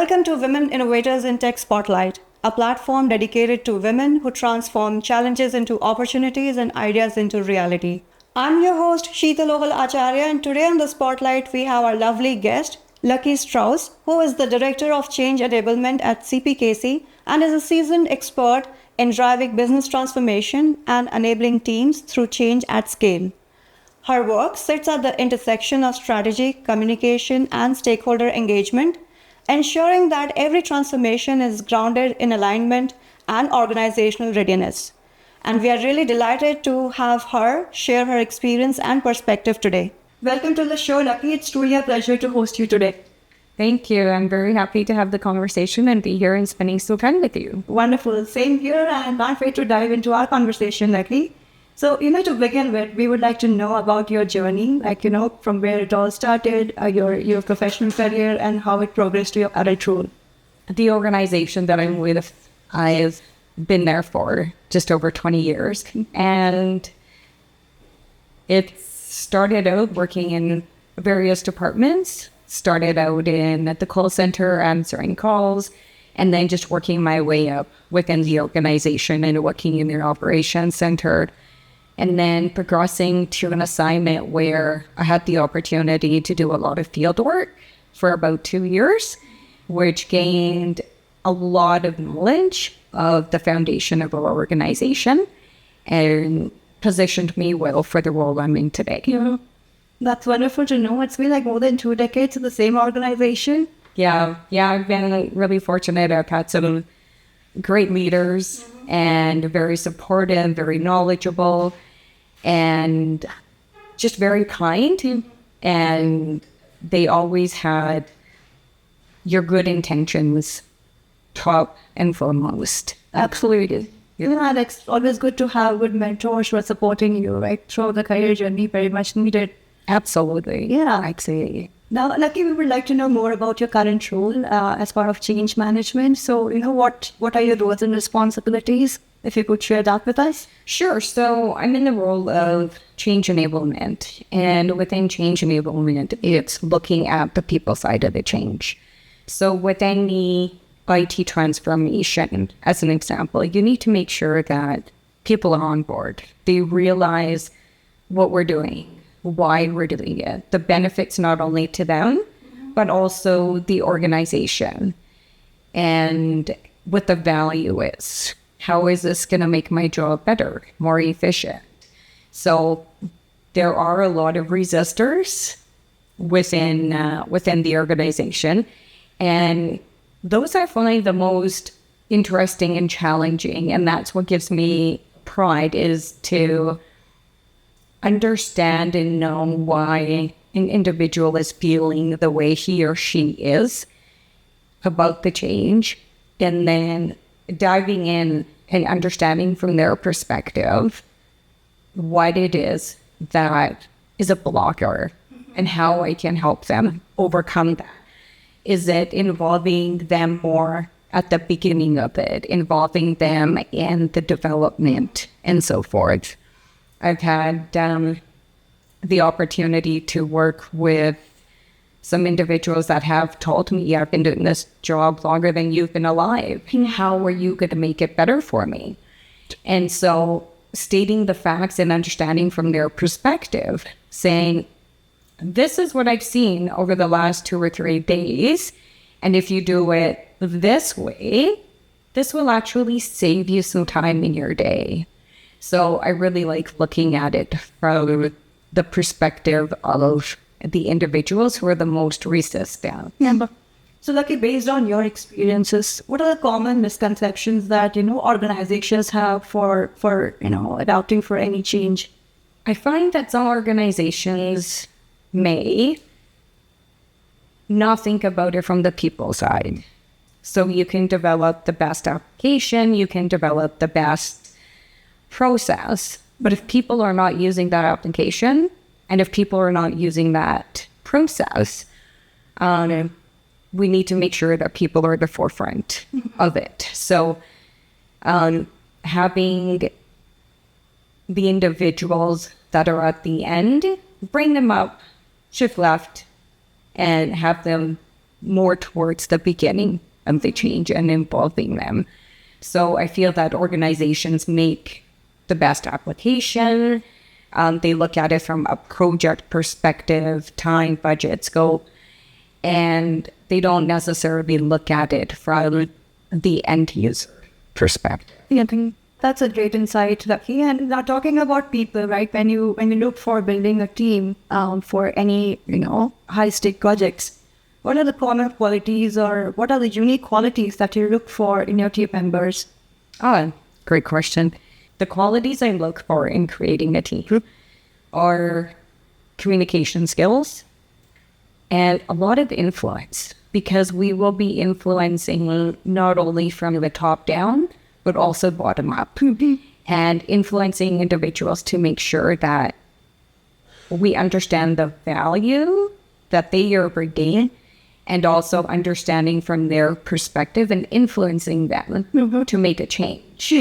Welcome to Women Innovators in Tech Spotlight, a platform dedicated to women who transform challenges into opportunities and ideas into reality. I'm your host, Sheetal Acharya, and today on the Spotlight, we have our lovely guest, Lucky Strauss, who is the Director of Change Enablement at CPKC and is a seasoned expert in driving business transformation and enabling teams through change at scale. Her work sits at the intersection of strategy, communication, and stakeholder engagement, ensuring that every transformation is grounded in alignment and organizational readiness. And we are really delighted to have her share her experience and perspective today. Welcome to the show, Lucky. It's truly a pleasure to host you today. Thank you. I'm very happy to have the conversation and be here and spending some time with you. Wonderful. Same here, and can't wait to dive into our conversation, Lucky. So, to begin with, we would like to know about your journey, from where it all started, your professional career, and how it progressed to your adult role. The organization that I'm with, I've been there for just over 20 years. And it started out working in various departments, started out at the call center, answering calls, and then just working my way up within the organization and working in the operations center. And then progressing to an assignment where I had the opportunity to do a lot of field work for about 2 years, which gained a lot of knowledge of the foundation of our organization and positioned me well for the role I'm in today. Yeah, that's wonderful to know. It's been like more than 2 decades in the same organization. Yeah, I've been really fortunate. I've had some great leaders and very supportive, very knowledgeable, and just very kind. And they always had your good intentions top and foremost. Absolutely. Yeah, it's always good to have good mentors who are supporting you, right, through the career journey, very much needed. Absolutely. Yeah. I'd say. Now, Lucky, we would like to know more about your current role as part of change management. So, what are your roles and responsibilities? If you could share that with us. Sure. So I'm in the role of Change Enablement. And within Change Enablement, it's looking at the people side of the change. So within the IT transformation, as an example, you need to make sure that people are on board. They realize what we're doing, why we're doing it, the benefits not only to them, but also the organization, and what the value is. How is this going to make my job better, more efficient? So there are a lot of resistors within the organization, and those I find the most interesting and challenging, and that's what gives me pride, is to understand and know why an individual is feeling the way he or she is about the change, and then diving in and understanding from their perspective what it is that is a blocker and how I can help them overcome that. Is it involving them more at the beginning of it, involving them in the development and so forth? I've had the opportunity to work with some individuals that have told me, I've been doing this job longer than you've been alive. How are you going to make it better for me? And so stating the facts and understanding from their perspective, saying, this is what I've seen over the last 2 or 3 days. And if you do it this way, this will actually save you some time in your day. So I really like looking at it from the perspective of the individuals who are the most resistant. Yeah. So, Lucky, based on your experiences, what are the common misconceptions that, organizations have for adapting for any change? I find that some organizations may not think about it from the people side. So you can develop the best application, you can develop the best process, but if people are not using that application, and if people are not using that process, we need to make sure that people are at the forefront of it. So having the individuals that are at the end, bring them up, shift left, and have them more towards the beginning of the change and involving them. So I feel that organizations make the best application. They look at it from a project perspective, time, budget, scope, and they don't necessarily look at it from the end user perspective. Yeah, I think that's a great insight, Lucky. And now talking about people, right? When you look for building a team for any high stake projects, what are the common qualities or what are the unique qualities that you look for in your team members? Great question. The qualities I look for in creating a team are communication skills and a lot of influence, because we will be influencing not only from the top down, but also bottom up, and influencing individuals to make sure that we understand the value that they are bringing, and also understanding from their perspective and influencing them to make a change.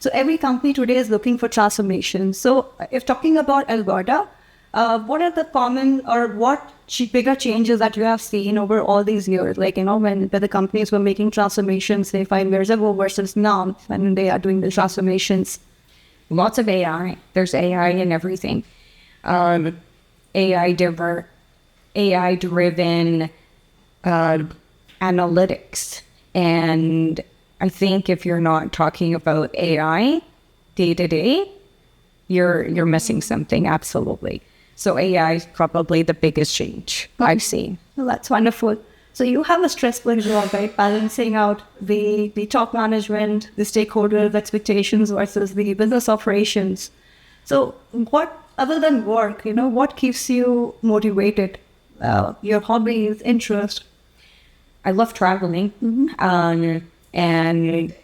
So every company today is looking for transformation. So if talking about Alberta, what are the common or what bigger changes that you have seen over all these years? Like, when the companies were making transformations, say 5 years ago versus now when they are doing the transformations. Lots of AI. There's AI in everything. AI-driven analytics. And I think if you're not talking about AI day to day, you're missing something, absolutely. So AI is probably the biggest change I've seen. Well, that's wonderful. So you have a stressful job, right? Balancing out the top management, the stakeholders' expectations versus the business operations. So what, other than work, what keeps you motivated? Your hobbies, interest? I love traveling. And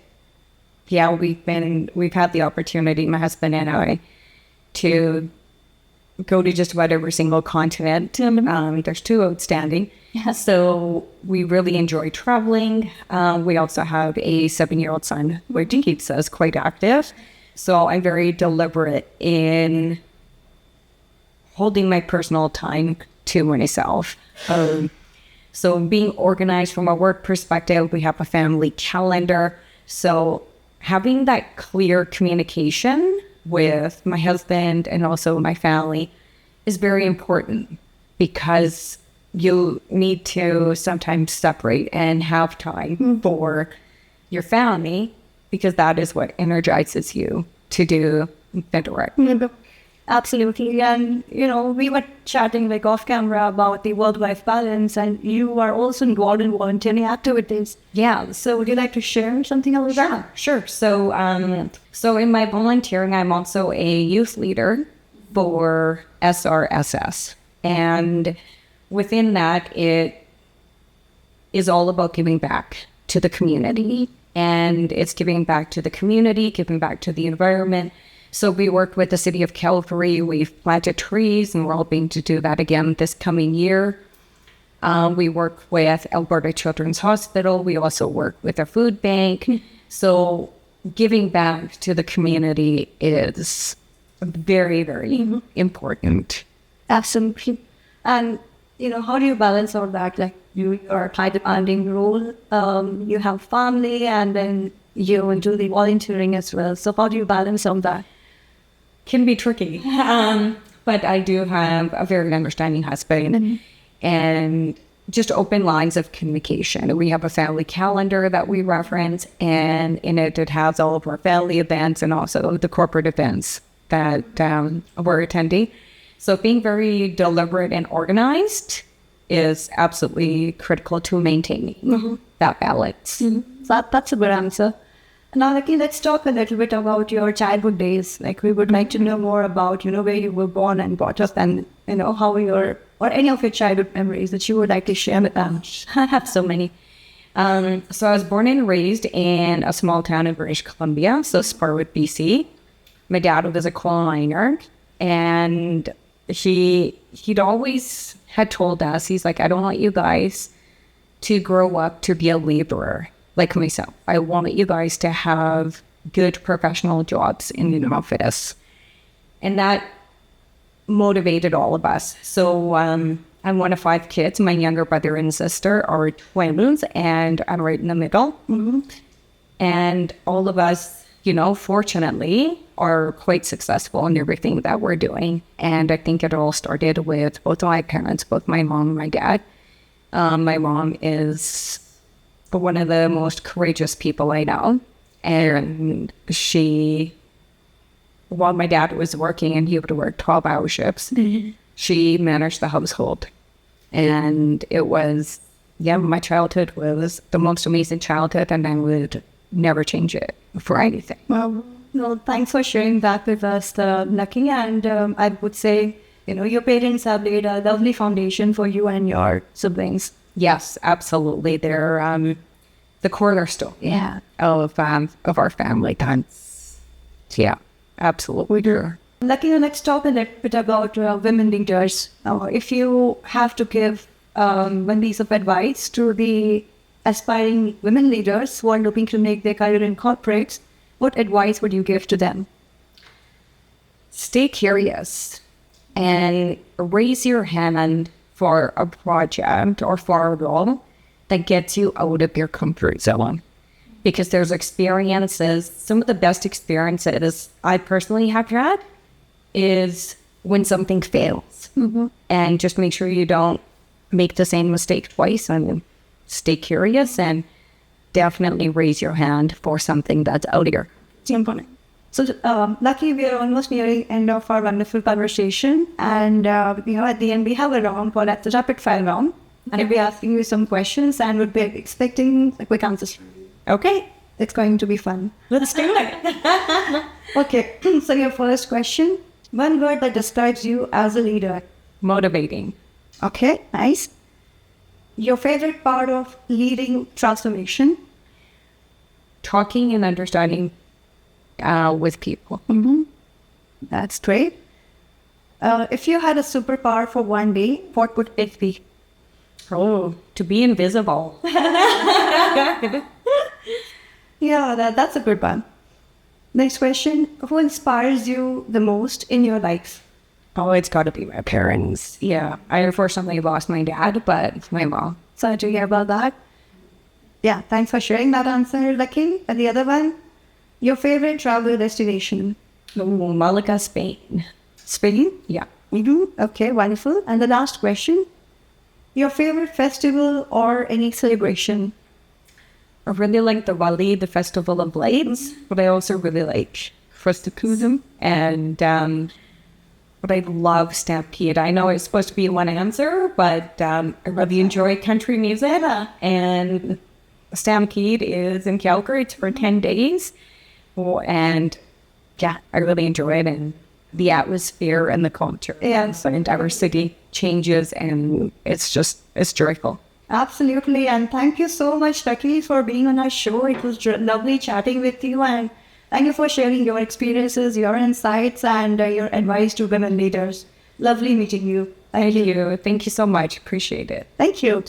yeah, we've had the opportunity, my husband and I, to go to just about every single continent. There's 2 outstanding. Yeah. So we really enjoy traveling. We also have a 7-year-old son, which keeps us quite active. So I'm very deliberate in holding my personal time to myself. So being organized from a work perspective, we have a family calendar. So having that clear communication with my husband and also my family is very important, because you need to sometimes separate and have time for your family, because that is what energizes you to do better work. Absolutely. And, we were chatting off camera about the work-life balance, and you are also involved in volunteering activities. Yeah. So would you like to share something about that? Sure. So in my volunteering, I'm also a youth leader for SRSS. And within that, it is all about giving back to the community. And it's giving back to the community, giving back to the environment. So we worked with the city of Calgary. We've planted trees, and we're hoping to do that again this coming year. We work with Alberta Children's Hospital. We also work with a food bank. So giving back to the community is very, very important. Absolutely. And, how do you balance all that? Like, you are a high demanding role. You have family, and then you do the volunteering as well. So how do you balance all that? Can be tricky. But I do have a very understanding husband and just open lines of communication. We have a family calendar that we reference, and in it has all of our family events and also the corporate events that we're attending. So being very deliberate and organized is absolutely critical to maintaining that balance. So that's a good answer. Now, Lucky, let's talk a little bit about your childhood days. Like, we would like to know more about, where you were born and brought up, and, how or any of your childhood memories that you would like to share with us. I have so many. So I was born and raised in a small town in British Columbia, so Sparwood, BC. My dad was a coal miner, and he'd always had told us, he's like, I don't want you guys to grow up to be a laborer like myself. I want you guys to have good professional jobs in the office. And that motivated all of us. So I'm one of 5 kids. My younger brother and sister are twins, and I'm right in the middle. And all of us, fortunately, are quite successful in everything that we're doing. And I think it all started with both my parents, both my mom and my dad. My mom is one of the most courageous people I know. And while my dad was working and he would work 12-hour shifts, she managed the household. And it was, my childhood was the most amazing childhood, and I would never change it for anything. Well, thanks for sharing that with us, Lucky. And I would say, your parents have laid a lovely foundation for you and your siblings. Yes, absolutely. They're the cornerstone of our family. Yeah, absolutely. Lucky, let's talk a little bit about women leaders. If you have to give one piece of advice to the aspiring women leaders who are looking to make their career in corporates, what advice would you give to them? Stay curious and raise your hand for a project or for a role that gets you out of your comfort zone. Because there's experiences, some of the best experiences I personally have had is when something fails. And just make sure you don't make the same mistake twice, and stay curious and definitely raise your hand for something that's out here. So, Lucky, we are almost nearing the end of our wonderful conversation. And, at the end, we have a round called the rapid fire round. And I'll be asking you some questions and would be expecting quick answers. Okay. It's going to be fun. Let's do it. Okay. So your first question, one word that describes you as a leader. Motivating. Okay, nice. Your favorite part of leading transformation? Talking and understanding with people. That's great. If you had a superpower for one day, what would it be? Oh, to be invisible. Yeah, that's a good one. Next question, who inspires you the most in your life? Oh, it's got to be my parents. Yeah, I unfortunately lost my dad, but my mom. Sorry to hear about that. Yeah, thanks for sharing that answer, Lucky. And the other one, your favorite travel destination? Malaga, Spain. Spain? Yeah. Okay, wonderful. And the last question, your favorite festival or any celebration? I really like the Wali, the Festival of Lights, but I also really like Festivusm and but I love Stampede. I know it's supposed to be one answer, but I really enjoy country music, and Stampede is in Calgary. It's for 10 days, and yeah, I really enjoy it, and the atmosphere and the culture and diversity changes, and it's joyful. Absolutely, and thank you so much, Lucky, for being on our show. It was lovely chatting with you, and thank you for sharing your experiences, your insights, and your advice to women leaders. Lovely meeting you. Thank you. Thank you so much. Appreciate it. Thank you.